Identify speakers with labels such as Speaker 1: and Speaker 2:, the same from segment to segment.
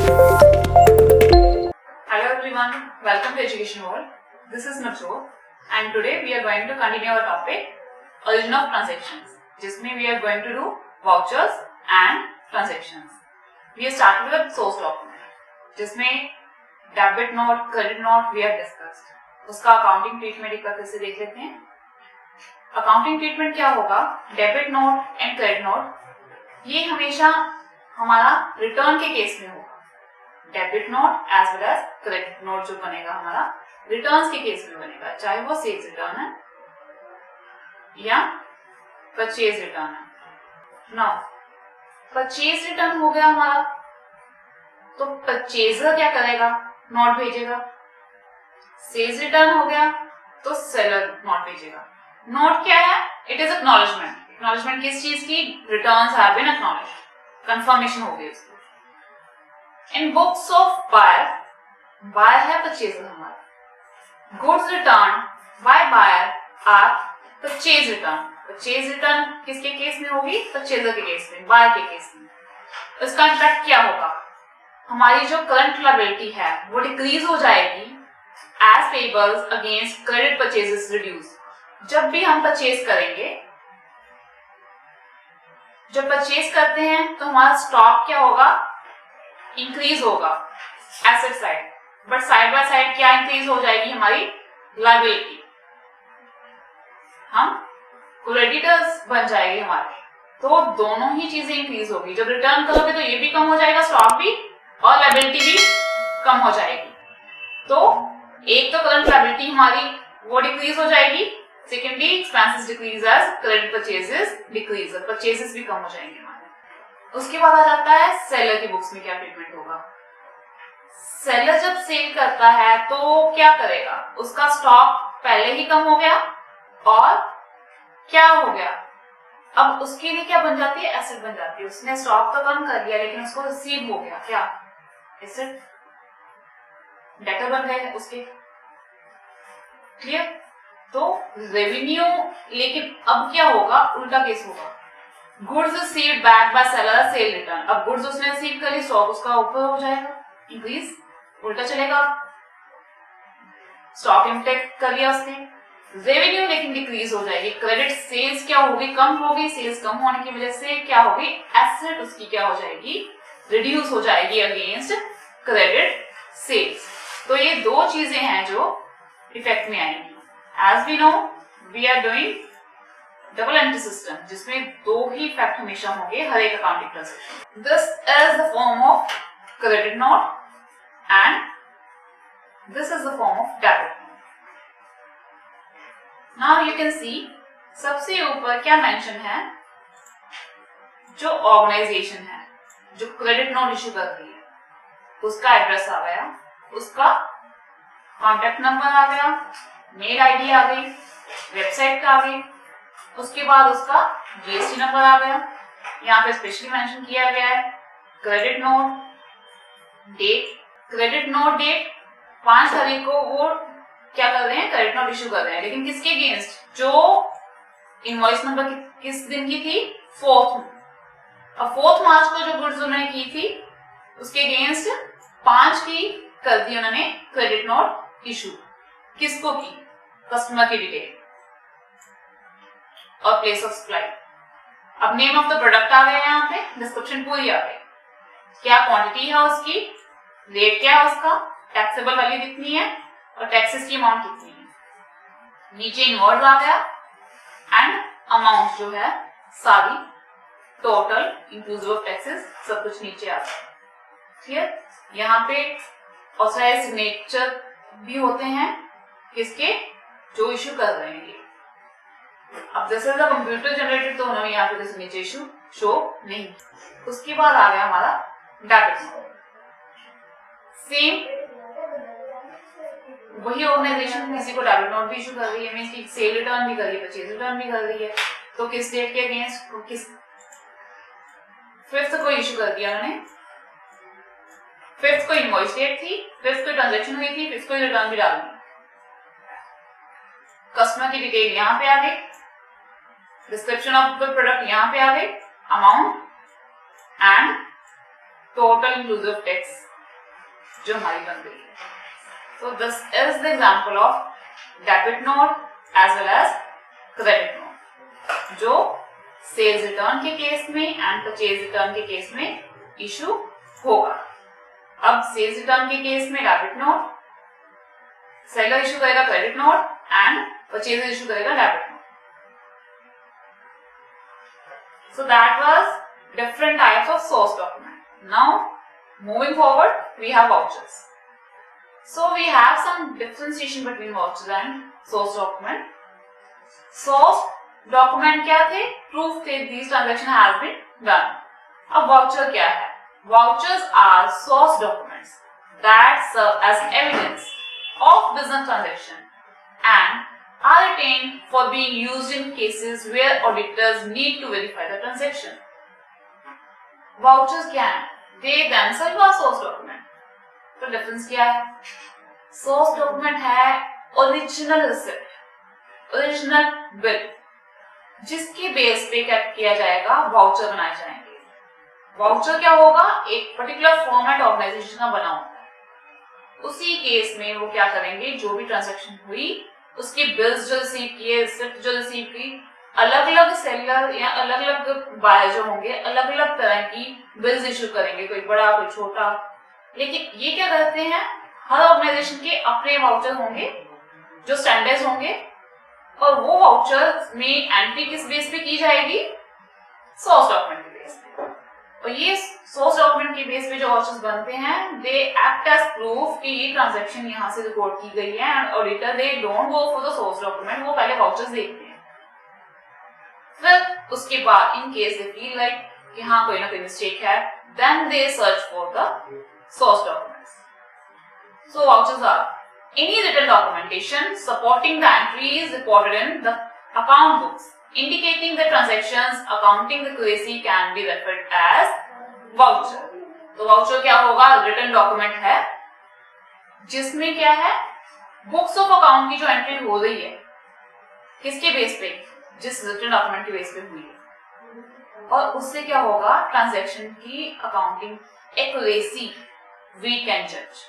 Speaker 1: Hello everyone, welcome to Education World. This is Navjot and today we are going to continue our topic Origin of Transactions, जिसमें we are going to do vouchers and transactions. We have started with source document, जिसमें debit note, credit note we have discussed. उसका accounting treatment एक बार से देख लेते हैं. Accounting treatment क्या होगा? Debit note and credit note ये हमेशा हमारा रिटर्न के केस में होगा. Debit note as well as credit note जो बनेगा हमारा रिटर्न्स के केस में बनेगा, चाहे वो सेल्स रिटर्न है या परचेज रिटर्न है. नाउ परचेज रिटर्न हो गया हमारा, तो परचेजर क्या करेगा? नोट भेजेगा. सेल्स रिटर्न हो गया तो सेलर नोट भेजेगा. नोट क्या है? It is acknowledgement. एक्नॉलेजमेंट किस चीज की? Returns have been acknowledged. Confirmation हो गई उसकी. In books of buyer है purchaser हमारा. Goods returned by buyer are purchase return. Purchase return किसके केस में होगी? Purchaser के केस में, buyer के केस में. इसका इम्पैक्ट क्या होगा? हमारी जो करंट लायबिलिटी है वो डिक्रीज हो जाएगी as payables against credit purchases reduce. जब भी हम परचेज करेंगे, जब परचेज करते हैं तो हमारा स्टॉक क्या होगा? इंक्रीज होगा asset side, but side by side क्या इंक्रीज हो जाएगी? हमारी लायबिलिटी. हम क्रेडिटर्स बन जाएगी हमारे, तो दोनों ही चीजें इंक्रीज होगी. जब रिटर्न करोगे तो ये भी कम हो जाएगा, स्टॉक भी, और लायबिलिटी भी कम हो जाएगी. तो एक तो करंट लायबिलिटी हमारी वो डिक्रीज हो जाएगी, secondly expenses decrease as credit purchases decrease, purchases भी कम हो जाएंगे हमारे. उसके बाद आ जाता है सेलर की बुक्स में क्या ट्रीटमेंट होगा. सेलर जब सेल करता है तो क्या करेगा? उसका स्टॉक पहले ही कम हो गया और क्या हो गया? अब उसके लिए क्या बन जाती है? एसेट बन जाती है. उसने स्टॉक तो कम कर लिया लेकिन उसको रिसीव हो गया क्या? एसेट, डेटर बन गए उसके. क्लियर? तो रेवेन्यू, लेकिन अब क्या होगा? उल्टा केस होगा. Goods received back by seller, cell return. अब गुड्स उसने रिसीव करी, स्टॉक उसका ऊपर हो जाएगा, इंक्रीज. उल्टा चलेगा, स्टॉक इंटेक्ट कर लिया उसने, रेवेन्यू लेकिन डिक्रीज हो जाएगी. क्रेडिट सेल्स क्या होगी? कम होगी. सेल्स कम होने की वजह से क्या होगी? एसेट उसकी क्या हो जाएगी? रिड्यूस हो जाएगी अगेंस्ट क्रेडिट सेल्स. तो ये दो चीजें हैं जो इफेक्ट में आएंगी. As we know we are doing double entry system, जिसमें दो ही फैक्ट हमेशा होंगे हर एक accounting transaction. This is the form of credit note and this is the form of debit note. Now you can see सबसे ऊपर क्या मेंशन है? जो ऑर्गेनाइजेशन है जो क्रेडिट नोट इश्यू कर रही है, उसका एड्रेस आ गया, उसका कॉन्टेक्ट नंबर आ गया, मेल आईडी आ गई, वेबसाइट आ गई. उसके बाद उसका जीएसटी नंबर आ गया. यहाँ पे स्पेशली मेंशन किया गया है credit note date. Credit note date 5 तारीख को वो क्या कर रहे हैं? क्रेडिट नोट इश्यू कर रहे हैं. लेकिन किसके अगेंस्ट? जो इनवॉइस नंबर किस दिन की थी? 4th. अब 4 मार्च को जो गुड्स उन्होंने की थी उसके अगेंस्ट 5 की कर दी उन्होंने क्रेडिट नोट इश्यू. किसको की? कस्टमर की डिटेल और प्लेस ऑफ सप्लाई. अब नेम ऑफ द प्रोडक्ट आ गया, यहाँ पे डिस्क्रिप्शन पूरी आ गई, क्या क्वांटिटी है उसकी, रेट क्या है उसका, टैक्सेबल वैल्यू कितनी है और टैक्सेस की अमाउंट कितनी है. नीचे इनवॉइस आ गया एंड अमाउंट जो है सारी टोटल इंक्लूसिव ऑफ टैक्सेस सब कुछ नीचे आ गया. क्लियर? यहाँ पे ऑथराइज्ड सिग्नेचर भी होते हैं किसके? जो इश्यू कर रहे हैं. अब जैसे कंप्यूटर जनरेटेड तो उन्होंने यहाँ पे नीचे इशू शो नहीं. उसके बाद आ गया हमारा डेबिट नोट. सेम वही ऑर्गेनाइजेशन किसी को डेबिट नोट भी इशू कर रही है, मींस कि सेल रिटर्न भी कर रही है, परचेज रिटर्न भी कर रही है. तो किस डेट के अगेंस्ट? किस 5th को इशू कर दिया उन्होंने. 5th को इनवॉइस डेट थी, 5th को ट्रांजैक्शन हुई थी, 5th को रिटर्न भी डाल दी. कस्टमर की डिटेल यहाँ पे आ गई, डिस्क्रिप्शन ऑफ द प्रोडक्ट यहाँ पे आ गई, amount and total inclusive tax जो हमारी बन गई है। So this is the example of debit note as well as credit note, जो सेल्स रिटर्न के केस में एंड परचेज रिटर्न के केस में इशू होगा। अब सेल्स रिटर्न के केस में डेबिट नोट, सेलर इशू करेगा credit note and purchase issue करेगा debit note. So that was different types of source document. Now moving forward, we have vouchers. So we have some differentiation between vouchers and source document. Source document क्या थे? Proof थे these transaction has been done. अब voucher क्या है? Vouchers are source documents that serve as evidence of business transaction and are retained for being used in cases where auditors need to verify the transaction. Vouchers क्या है? They themselves are source document. तो difference क्या है? Source document है original receipt, original bill, जिसके base पे क्या किया जाएगा, वाउचर बनाए जाएंगे। वाउचर क्या होगा? एक पर्टिकुलर फॉर्मेट ऑर्गेनाइजेशन का बना होता है। उसी केस में वो क्या करेंगे, जो भी ट्रांजैक्शन हुई उसके बिल्स जो रिसीव किए, रिसिप्ट जो रिसीव की, अलग अलग सेलर या अलग अलग बायर जो होंगे अलग अलग तरह की बिल्स इशू करेंगे, कोई बड़ा कोई छोटा। लेकिन ये क्या करते हैं, हर ऑर्गेनाइजेशन के अपने वाउचर होंगे जो स्टैंडर्ड्स होंगे, और वो वाउचर में एंट्री किस बेस पे की जाएगी? सोर्स डॉक्यूमेंट के बेस पे। और ये सोर्स डॉक्यूमेंट के बेस पे जो वाउचर्स बनते हैं, दे एक्ट एज प्रूफ कि ये ट्रांजैक्शन यहाँ से रिकॉर्ड की गई है, and auditor they don't go for the source document, वो पहले वाउचर्स देखते हैं। फिर उसके बाद in case they feel like कि हाँ कोई ना कोई मिस्टेक है, then they search for the source documents. So vouchers are any written documentation supporting the entries reported in the account books indicating the transactions accounting accuracy can be referred as voucher. तो voucher क्या होगा? written document है जिसमें क्या है, books of account की जो entry हो रही है किसके बेस पे? जिस written document के बेस पे हुई है, और उससे क्या होगा, ट्रांजैक्शन की accounting accuracy we can judge.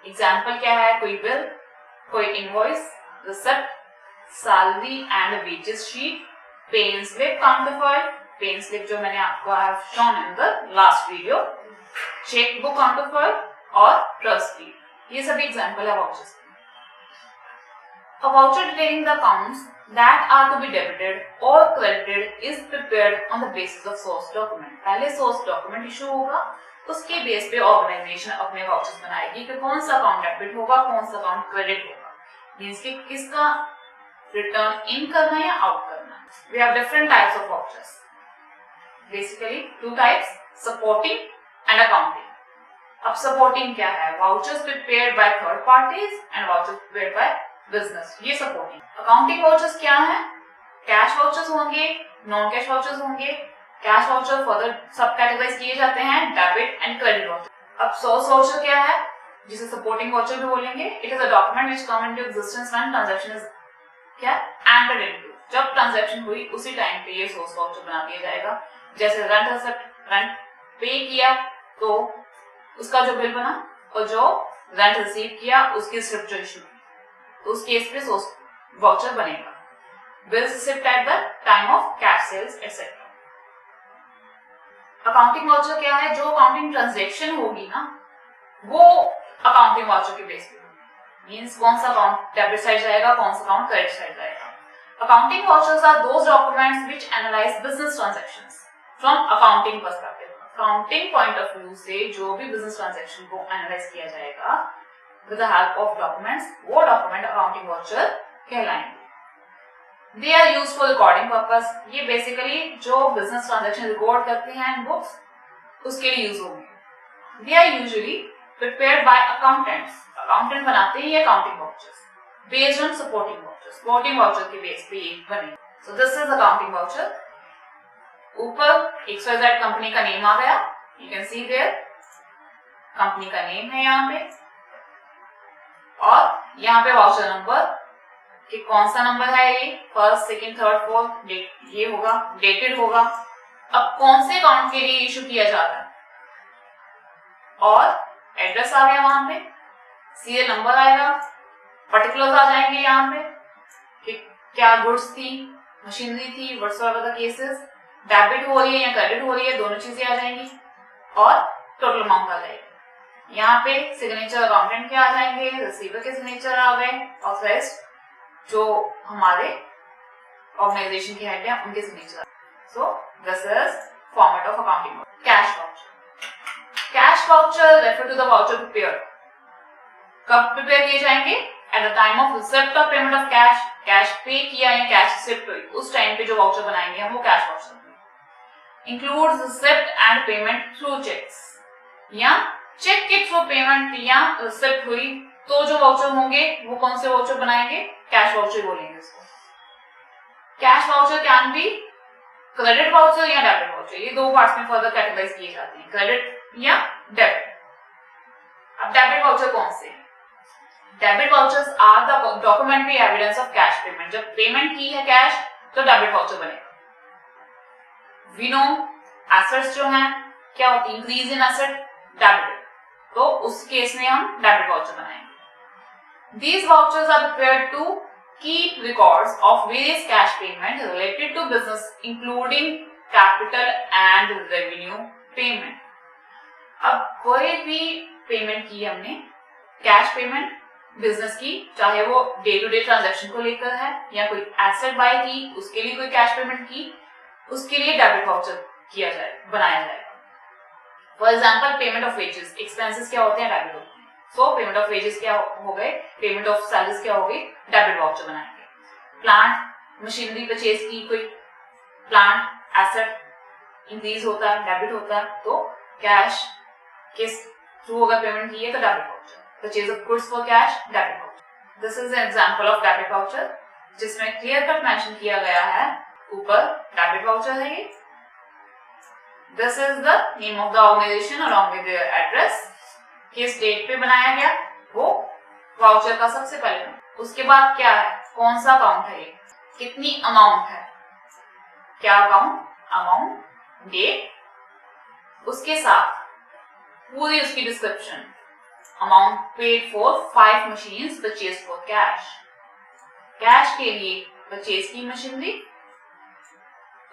Speaker 1: Example क्या है? कोई बिल, कोई invoice, receipt, salary and wages sheet, pay slip, counter file, pay slip जो मैंने आपको I have shown in the last video, cheque book counter file और trust deed, ये सभी एग्जाम्पल है vouchers. A voucher detailing the accounts that are to be debited or credited is prepared on the basis of source document. पहले source document issue होगा, उसके base पे organisation अपने vouchers बनाएगी कि कौन सा अकाउंट डेबिट होगा, कौन सा अकाउंट क्रेडिट होगा, मींस कि किसका रिटर्न इन करना है या आउट करना है। We have different types of vouchers, basically two types, supporting and accounting. अब सपोर्टिंग क्या है? Vouchers prepared by third parties and vouchers prepared by business, ये सपोर्टिंग। अकाउंटिंग वाउचर्स क्या है? कैश वाउचर्स होंगे, नॉन कैश वाउचर्स होंगे। Cash voucher further sub categorise किए जाते हैं, डेबिट एंड क्रेडिट वाउचर। अब सोर्स वाउचर क्या है, जिसे सपोर्टिंग वाउचर भी बोलेंगे? It is a document which come into existence when transaction is क्या एंटर्ड इनटू, जब ट्रांजैक्शन हुई उसी टाइम पे ये सोर्स वाउचर बना दिया जाएगा। जैसे रेंट रिसिप्ट, रेंट पे किया तो उसका जो बिल बना, और जो रेंट रिसीव किया उसकी रिसिप्ट जो इशू की, तो उस केस पे सोर्स वाउचर बनेगा। Bill receipt at the time of cash sales etcetera. Accounting voucher क्या है? जो अकाउंटिंग ट्रांजैक्शन होगी ना, वो अकाउंटिंग वाउचर के बेस पे, मींस कौन सा अकाउंट डेबिट साइड जाएगा, कौन सा अकाउंट क्रेडिट साइड जाएगा। Accounting vouchers are those documents which analyse business transactions from accounting perspective. Accounting point of view से जो भी बिजनेस ट्रांजैक्शन को एनालाइज किया जाएगा with the help of documents, वो डॉक्यूमेंट अकाउंटिंग वाउचर कहलाएंगे। They are used for recording purpose. ये basically जो बिजनेस ट्रांजैक्शन रिकॉर्ड करते हैं इन बुक्स, उसके लिए यूज होंगे। They are usually prepared by accountants. Accountant बनाते हैं ये accounting vouchers based on supporting vouchers. Supporting voucher के बेस पे ये बने। So this is accounting voucher. ऊपर XYZ कंपनी का नेम आ गया, you can see there company का नेम है यहाँ पे, और यहाँ पे वाउचर नंबर कि कौन सा नंबर है ये, first, second, third, fourth, date, ये होगा, डेटेड होगा। अब कौन से अकाउंट के लिए इशू किया जा रहा है, और एड्रेस आ गया वहां पे, सीरियल नंबर आएगा, पर्टिकुलर्स आ जाएंगे यहाँ पे कि क्या गुड्स थी, मशीनरी थी, व्हाटसोएवर द केसेस, डेबिट हो रही है या क्रेडिट हो रही है, दोनों चीजें आ जाएंगी और टोटल अमाउंट आ जाएगी। यहाँ पे सिग्नेचर अकाउंटेंट के आ जाएंगे, रिसीवर के सिग्नेचर आ गए और रेस्ट जो हमारे ऑर्गेनाइजेशन के हेड हैं उनके signature. So this is format of accounting. Cash voucher, cash voucher refer to the voucher prepared. कब प्रिपेयर किए जाएंगे? At the time of receipt of payment of cash, cash pay किया या कैश रिसिप्ट हुई उस time पे जो voucher बनाएंगे हम वो cash voucher. Includes receipt and payment through cheques, या चेक के थ्रू पेमेंट या रिसिप्ट हुई तो जो वाउचर होंगे वो कौन से वाउचर बनाएंगे? कैश वाउचर बोलेंगे इसको। Cash voucher can be credit voucher या डेबिट वाउचर, ये दो पार्ट्स में फर्दर कैटेगराइज किए जाते हैं, क्रेडिट या डेबिट। अब डेबिट वाउचर कौन से? Debit vouchers are the documentary evidence of cash payment. जब पेमेंट की है कैश तो डेबिट वाउचर बनेगा। वी नो एसेट्स जो हैं क्या होती है, इंक्रीज इन एसेट डेबिट, तो उस केस में हम डेबिट वाउचर बनाएंगे। These vouchers are prepared to keep records of various cash payment related to business including capital and revenue payment। अब कोई भी पेमेंट की हमने, कैश पेमेंट बिजनेस की, चाहे वो डे टू डे ट्रांजैक्शन को लेकर है या कोई एसेट बाय की उसके लिए कोई कैश पेमेंट की, उसके लिए डेबिट वाउचर किया जाए, बनाया जाएगा। For example payment of wages, expenses क्या होते हैं? डेबिट होते हैं। सो पेमेंट ऑफ वेजेस क्या हो गए, पेमेंट ऑफ सैलरीज क्या हो गई, डेबिट वाउचर बनाएंगे। प्लांट मशीनरी परचेज की, कोई प्लांट एसेट इंक्रीज होता है, डेबिट होता है, तो कैश किस थ्रू होगा पेमेंट की है तो debit voucher. Purchase of goods for cash, debit voucher. This is an example of debit voucher जिसमें क्लियर कट मेंशन किया गया है, ऊपर डेबिट वाउचर है ये। This is the name of the organisation along with their address, किस date पे बनाया गया वो वाउचर का सबसे पहले। उसके बाद क्या है, कौन सा अकाउंट है ये, कितनी अमाउंट है, क्या अकाउंट, अमाउंट, डेट, उसके साथ पूरी उसकी description. Amount paid for 5 machines purchase for cash, cash के लिए परचेज की मशीनरी,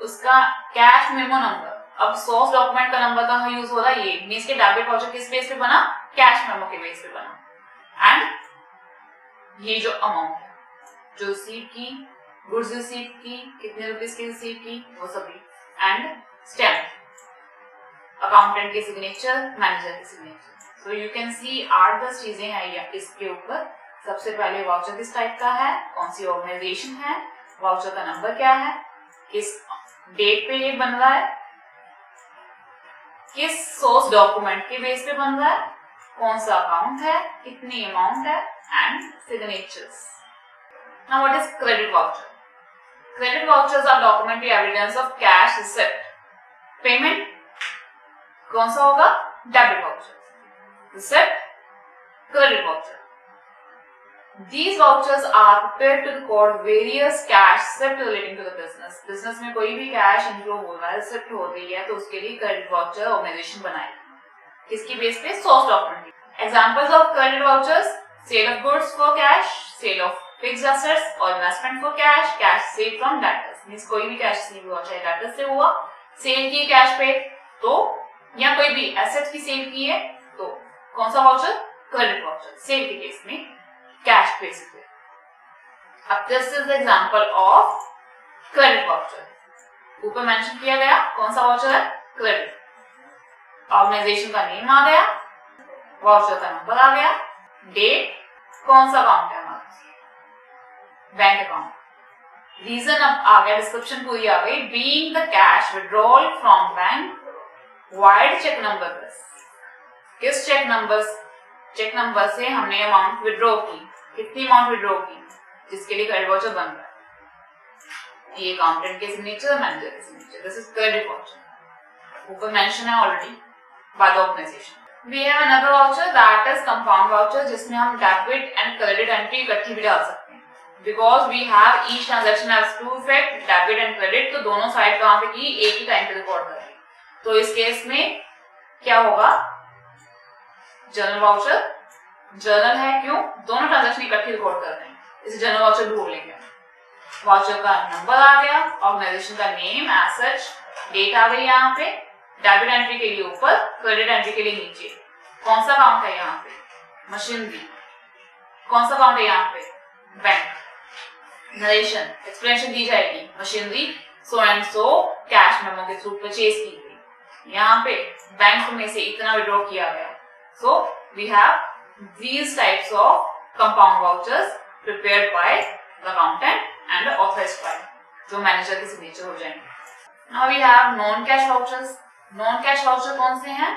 Speaker 1: उसका कैश मेमो नंबर। अब सोर्स डॉक्यूमेंट का नंबर कहाँ यूज हो रहा है, ये मींस के डेबिट वाउचर किस बेस पे बना, कैश मेमो के बेस पे बना। एंड ये जो अमाउंट है जो रिसीव की, गुड्स रिसीव की, कितने रुपीस की रिसीव की, वो सभी, एंड स्टैम्प, अकाउंटेंट के सिग्नेचर, मैनेजर के सिग्नेचर। सो यू कैन सी 8-10 चीजें हैं इसके ऊपर। सबसे पहले वाउचर किस टाइप का है, कौन सी ऑर्गेनाइजेशन है, वाउचर का नंबर क्या है, किस डेट पे ये बन रहा है, किस सोर्स डॉक्यूमेंट के बेस पे बन रहा है, कौन सा अकाउंट है, कितनी अमाउंट है, and signatures. Now what is credit voucher? Credit vouchers are documentary evidence of cash receipt payment. कौन सा होगा, debit voucher, receipt, credit voucher. These vouchers are prepared to record various cash receipt relating to the business। Business में कोई भी cash inflow हो रहा है, receipt हो रही है, तो उसके लिए क्रेडिट वाउचर ऑर्गेनाइजेशन बनाएगी। किसकी बेस पे, source document. Examples of credit vouchers, sale of goods for cash, sale of fixed assets और investment for cash, cash save from debtors, means कोई भी कैश सेव हुआ, चाहे डेटर्स से हुआ, सेल की कैश पे तो, या कोई भी एसेट की सेल की है तो कौन सा वाउचर, क्रेडिट वाउचर, सेल के केस में कैश बेस पे। अब this is the example of credit voucher. ऊपर मेंशन किया गया कौन सा वाउचर है, क्रेडिट, ऑर्गेनाइजेशन का नेम आ गया, वाउचर का नंबर आ गया, डेट, कौन सा अकाउंट है हमारा, बैंक अकाउंट, रीजन अब आ गया, डिस्क्रिप्शन पूरी आ गई, being the cash withdrawal from bank, vide cheque number, किस चेक नंबर से हमने अमाउंट विड्रॉ की, कितनी अमाउंट विड्रॉ की, जिसके लिए क्रेडिट वाउचर बन रहा है। ये अकाउंटेंट के सिग्नेचर, मैनेजर के signature, this is credit voucher. ऊपर मेंशन है already by the organisation. We have another voucher that is compound voucher, जिसमें हम डेबिट एंड क्रेडिट एंट्री इकट्ठी भी डाल सकते हैं, because we have each transaction has two effect, debit and credit, तो दोनों साइड कहां पे की, एक ही टाइम पे रिकॉर्ड करेंगे। तो इस केस में क्या होगा, जर्नल वाउचर जर्नल है, क्यों? दोनों ट्रांजैक्शन इकट्ठे रिकॉर्ड कर रहे हैं, इसे जर्नल वाउचर भी बोलेंगे। वाउचर का नंबर आ गया, ऑर्गेनाइजेशन का नेम एज सच, डेट आ गई यहाँ पे, डेबिट एंट्री के लिए ऊपर, क्रेडिट एंट्री के लिए नीचे। कौन सा अकाउंट है यहाँ पे? मशीनरी। कौन सा अकाउंट है यहाँ पे? बैंक। नरेशन एक्सप्लेनेशन दी जाएगी, machinery so and so cash memo के थ्रू परचेज की गई, यहाँ पे बैंक में से इतना विड्रॉ किया गया। So we have these types of compound vouchers prepared by the accountant and authorized by जो मैनेजर की सिग्नेचर हो जाएंगे। Now we have non cash vouchers। non cash voucher कौन से हैं?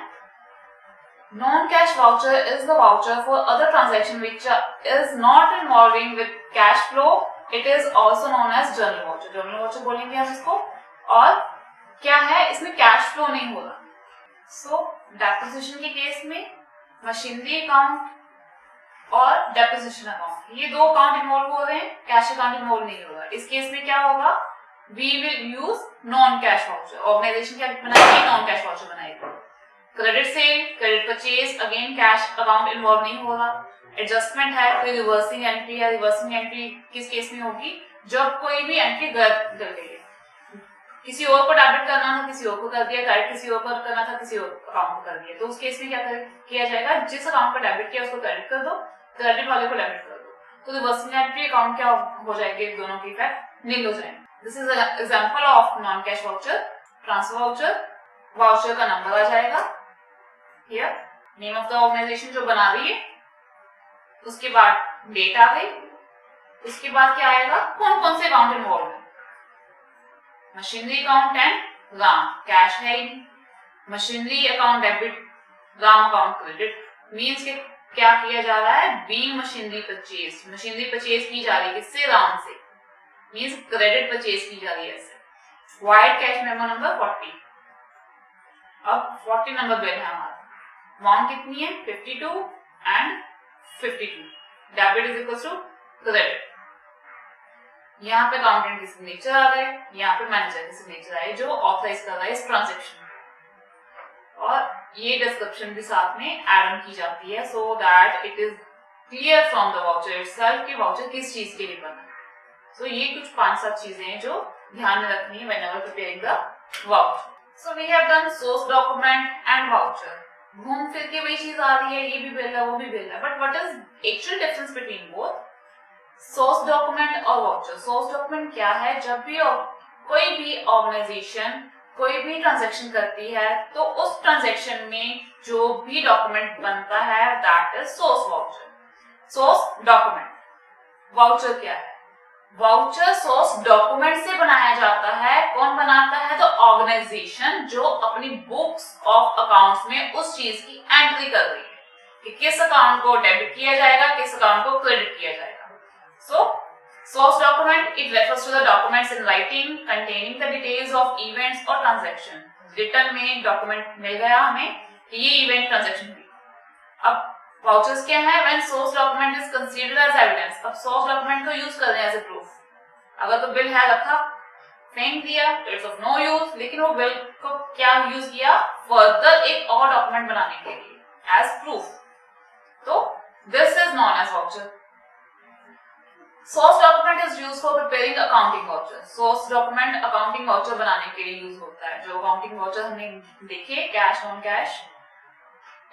Speaker 1: non cash voucher is the voucher for other transaction which is not involving with cash flow, it is also known as journal voucher। journal voucher बोलेंगे हम इसको। और क्या है, इसमें कैश फ्लो नहीं होगा। सो डेपोजिशन के केस में मशीनरी अकाउंट और डेपोजिशन अकाउंट, ये दो अकाउंट इन्वॉल्व हो रहे हैं, कैश अकाउंट इन्वॉल्व नहीं होगा। इस केस में क्या होगा? We will use non cash voucher. Organisation क्या बनाएगी? नॉन कैश वाउचर बनाएगी। Credit sale, credit purchase, again cash account involve नहीं होगा। एडजस्टमेंट है, कोई रिवर्सिंग एंट्री है, रिवर्सिंग एंट्री किस केस में होगी? जब कोई भी एंट्री गलत कर गई है, किसी और को डेबिट करना था, किसी और को कर दिया, क्रेडिट किसी और को करना था, किसी और अकाउंट को कर दिया, तो उस केस में क्या किया जाएगा? जिस अकाउंट पर डेबिट किया उसको क्रेडिट कर दो, क्रेडिट वाले को डेबिट कर दो, तो रिवर्सिंग एंट्री अकाउंट क्या हो जाएंगे? दोनों के इफेक्ट नील हो जाएंगे। This is example of non cash voucher. Transfer voucher, voucher का नंबर आ जाएगा, here name of the organisation जो बना रही है, उसके बाद डेट आ गई, उसके बाद क्या आएगा? कौन कौन से अकाउंट इन्वॉल्व है? Machinery account and Ram, cash है ही नहीं। Machinery account debit, Ram account credit. Means के क्या किया जा रहा है? Being machinery purchase, machinery purchase की जा रही है किससे? राम से, मींस क्रेडिट परचेज की जा रही है ऐसे। Wide cash memo number 40। अब 40 नंबर बिल है हमारा, अमाउंट कितनी है? 52 and 52। Debit is equal to credit. यहाँ पे अकाउंटेंट की सिग्नेचर आ गए, यहाँ पे मैनेजर की सिग्नेचर आए जो ऑथराइज कर रहा है इस ट्रांजेक्शन, और ये डिस्क्रिप्शन भी साथ में ऐड ऑन की जाती है so that it is clear from the voucher itself कि वाउचर किस चीज के लिए बना है। सो ये कुछ 5-7 चीजें हैं जो ध्यान में रखनी है whenever preparing the voucher. So we have done source document and voucher. घूम फिर के वही चीज आ रही है, ये भी बिल है वो भी बिल है, but what is actual difference between both? Source document और वाउचर। सोर्स डॉक्यूमेंट क्या है? जब भी कोई भी ऑर्गेनाइजेशन कोई भी ट्रांजैक्शन करती है तो उस ट्रांजैक्शन में जो भी डॉक्यूमेंट बनता है that is source voucher, source document. Voucher क्या है? वाउचर सोर्स डॉक्यूमेंट से बनाया जाता है। कौन बनाता है? तो ऑर्गेनाइजेशन जो अपनी बुक्स ऑफ अकाउंट्स में उस चीज की एंट्री कर रही है कि किस अकाउंट को डेबिट किया जाएगा, किस अकाउंट को क्रेडिट किया जाएगा। So, source document, it refers to the documents in writing containing the details of events or transaction. Written में document मिल गया हमें कि ये event transaction हुई। अब vouchers क्या है? When source document is considered as evidence। अब source document को use कर रहे हैं as a proof। अगर तो bill है रखा, फेंक दिया, तो it's of no use, लेकिन वो bill को क्या use किया? Further एक और document बनाने के लिए as proof। तो this is known as voucher। Source document is used for preparing accounting voucher. Source document accounting voucher बनाने के लिए यूज होता है। जो अकाउंटिंग वाउचर हमने देखे cash non cash,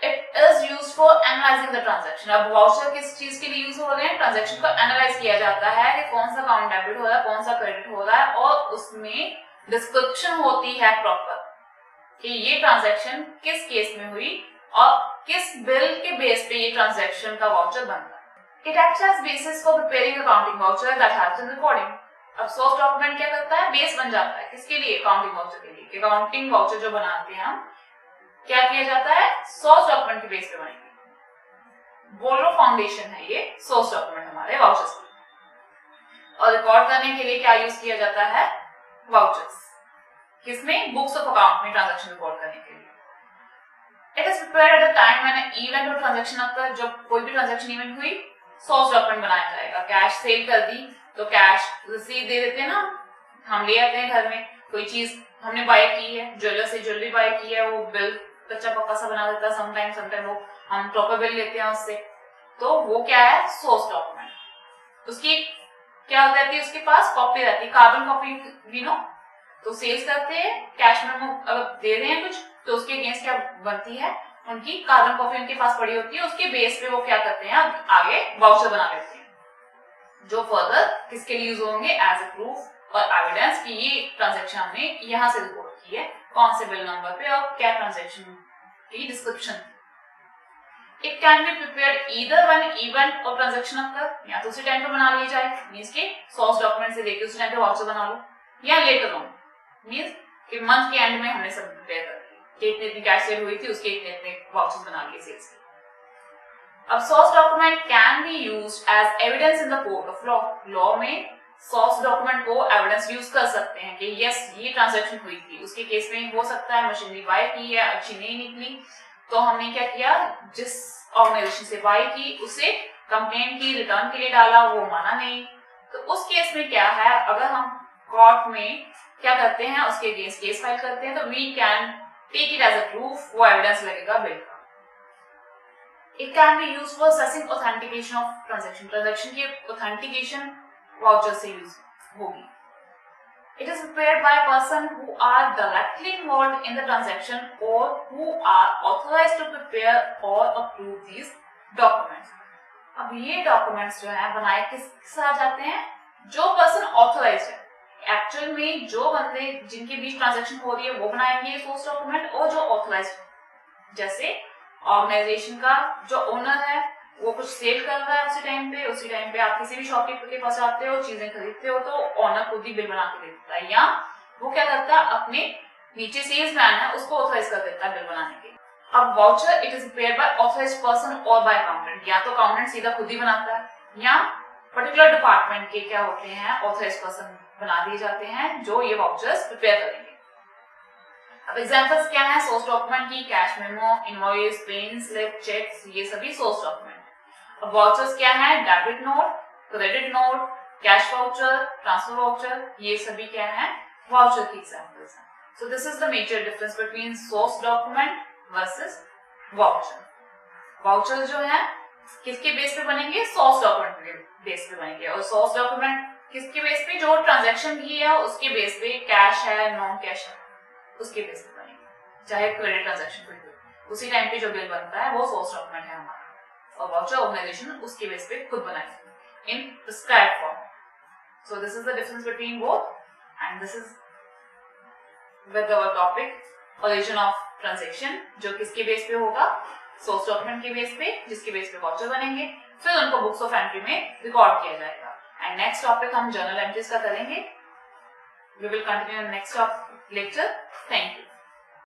Speaker 1: it is used for analysing the transaction. अब वाउचर किस चीज के लिए यूज हो रहे हैं? ट्रांजैक्शन को एनालाइज किया जाता है कि कौन सा अकाउंट डेबिट हो रहा है, कौन सा क्रेडिट हो रहा है, और उसमें डिस्क्रिप्शन होती है प्रॉपर कि ये ट्रांजैक्शन किस केस में हुई और किस बिल के बेस पे ये ट्रांजैक्शन का वाउचर बनता है। It acts as basis for preparing accounting voucher that helps in recording। अब source document क्या करता है? बेस बन जाता है किसके लिए? अकाउंटिंग वाउचर के लिए। अकाउंटिंग वाउचर जो बनाते हैं हम, क्या किया जाता है? सोर्स डॉक्यूमेंट के बेस पे बनेंगे। बोलो फाउंडेशन है ये सोर्स डॉक्यूमेंट हमारे वाउचर्स के। और रिकॉर्ड करने के लिए क्या यूज किया जाता है? वाउचर्स। किसमें? बुक्स ऑफ अकाउंट में ट्रांजैक्शन रिकॉर्ड करने के लिए। It is prepared at a time when an event or transaction occur। जब कोई भी ट्रांजैक्शन इवेंट हुई, सोर्स डॉक्यूमेंट बनाया जाएगा। कैश सेल कर दी तो कैश रिसीव दे देते हैं ना, हम ले आते हैं घर में। कोई चीज हमने बाय की है, ज्वेलर से ज्वेलरी बाय की है, वो बिल कच्चा पक्का सा बना देता है। समटाइम वो हम प्रॉपर बिल लेते हैं उससे, तो वो क्या है, सोर्स डॉक्यूमेंट। उसकी क्या हो जाती है, उसके पास कॉपी रहती है, कार्बन कॉपी वी नो। तो सेल्स करते हैं, कैश मेमो अगर दे रहे हैं कुछ तो उसके अगेंस्ट क्या बनती है, उनकी कार्बन कॉपी उनके पास पड़ी होती है, उसके बेस पे वो क्या करते हैं, आगे वाउचर बना लेते हैं जो फर्दर किसके लिए यूज होंगे, एज ए प्रूफ और एविडेंस कि ये ट्रांजेक्शन हमने यहाँ से रिपोर्ट की है, कौन से बिल नंबर पे और क्या ट्रांजेक्शन की description. It can be prepared either when event और ट्रांजैक्शन अकर, या तो उसी टाइम पे बना लिया जाए, मींस के सोर्स डॉक्यूमेंट से लेके उसी टाइम पे वाउचर बना लो, या लेटर ऑन मींस कि मंथ के एंड में हमने सब प्रिपेयर कर ली कि इतनी कैश सेल हुई थी, उसके इतने वाउचर बना लिए सेल्स के। अब source document can be used as evidence in the court of law. Law में सोर्स डॉक्यूमेंट को एविडेंस यूज कर सकते हैं कि यस ये ट्रांजैक्शन हुई थी। उसके केस में हो सकता है मशीनरी बाय की है, अच्छी नहीं निकली, तो हमने क्या किया, जिस ऑर्गेनाइजेशन से बाय की उसे कंप्लेंट की, रिटर्न के लिए डाला, वो माना नहीं, तो उस केस में क्या है, अगर हम कोर्ट में क्या करते हैं, उसके अगेंस्ट केस फाइल करते हैं, तो we can take it as a proof, वो एविडेंस लगेगा बिल का। It can be used for assessing authentication of transaction. Transaction की ऑथेंटिकेशन वाउचर से यूज होगी। It is prepared by a person who are directly involved in the transaction or who are authorized to prepare or approve these documents. अब ये documents जो है बनाए किसके साथ जाते हैं, जो पर्सन ऑथोराइज्ड है। एक्चुअल में जो बंदे जिनके बीच ट्रांजैक्शन हो रही है वो बनाएंगे सोर्स डॉक्यूमेंट, और जो ऑथोराइज्ड, जैसे ऑर्गेनाइजेशन का जो ओनर है वो कुछ सेल कर रहा है उसी टाइम पे आप किसी भी शॉपकीपर के पास जाते हो, चीजें खरीदते हो, तो ऑनर खुद ही बिल बना के दे देता है, या वो क्या करता है, अपने नीचे सेल्समैन है उसको ऑथराइज कर देता है बिल बनाने के। अब voucher it is prepared by authorised person और बाय अकाउंटेंट, या तो अकाउंटेंट सीधा खुद ही बनाता है, या पर्टिकुलर डिपार्टमेंट के क्या होते हैं, ऑथराइज्ड पर्सन बना दिए जाते हैं जो ये वाउचर्स प्रिपेयर करेंगे। अब एग्जांपल्स क्या है सोर्स डॉक्यूमेंट की, cash memo, invoice, pay in slip, cheques, ये सभी सोर्स डॉक्यूमेंट। अब वाउचर्स क्या है, debit note, credit note, cash voucher, transfer voucher, ये सभी क्या है, वाउचर की एग्जांपल्स हैं। So this is the major difference between source document versus voucher. Voucher जो है किसके बेस पे बनेंगे, सोर्स डॉक्यूमेंट के बेस पे बनेंगे, और सोर्स डॉक्यूमेंट किसके बेस पे, जो ट्रांजैक्शन भी है उसके बेस पे, कैश है नॉन कैश है उसके बेस पे बनेंगे, चाहे क्रेडिट ट्रांजैक्शन कोई भी, उसी टाइम पे जो बिल बनता है वो सोर्स डॉक्यूमेंट है हमारा, और वाउचर ऑर्गेनाइजेशन उसके बेस पे खुद बनाएगी in prescribed form. So this is the difference between both, and this is with our topic origin of transaction, जो किसके बेस पे होगा, सोर्स डॉक्यूमेंट के बेस पे, जिसके बेस पे वाउचर बनेंगे, फिर उनको बुक्स ऑफ एंट्री में रिकॉर्ड किया जाएगा। एंड नेक्स्ट टॉपिक हम जर्नल एंट्रीज का करेंगे। We will continue in next lecture. Thank you.